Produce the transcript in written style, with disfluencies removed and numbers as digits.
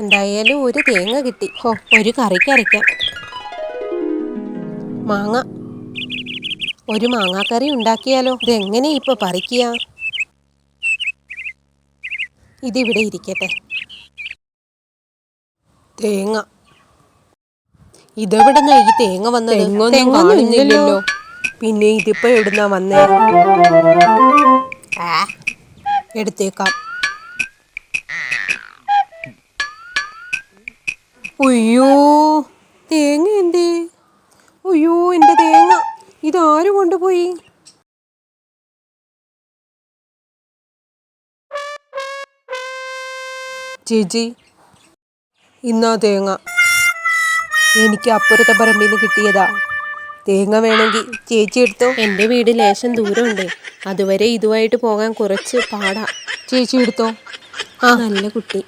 എന്തായാലും ഒരു തേങ്ങ കിട്ടി. ഒരു കറിക്ക് അരയ്ക്കാം. മാങ്ങ, ഒരു മാങ്ങാക്കറി ഉണ്ടാക്കിയാലോ? ഇതെങ്ങനെ ഇപ്പൊ പറിക്കുക? ഇതിവിടെ ഇരിക്കട്ടെ. തേങ്ങ, ഇതെവിടുന്നാ ഈ തേങ്ങ വന്നത്? തെങ്ങൊന്നുമില്ലല്ലോ. പിന്നെ ഇതിപ്പോ എവിടുന്നാ വന്നേ? എടുത്തേക്കാം. അയ്യോ, തേങ്ങ എന്തേ? അയ്യോ, എൻ്റെ തേങ്ങ ഇതാര് കൊണ്ടുപോയി? ചേച്ചി, ഇന്നാ തേങ്ങ. എനിക്ക് അപ്പുറത്തെ പറമ്പിൽ നിന്ന് കിട്ടിയതാ. തേങ്ങ വേണമെങ്കിൽ ചേച്ചി എടുത്തോ. എൻ്റെ വീട് ലേശം ദൂരമുണ്ട്. അതുവരെ ഇതുമായിട്ട് പോകാൻ കുറച്ച് പാടാ. ചേച്ചി എടുത്തോ. നല്ല കുട്ടി.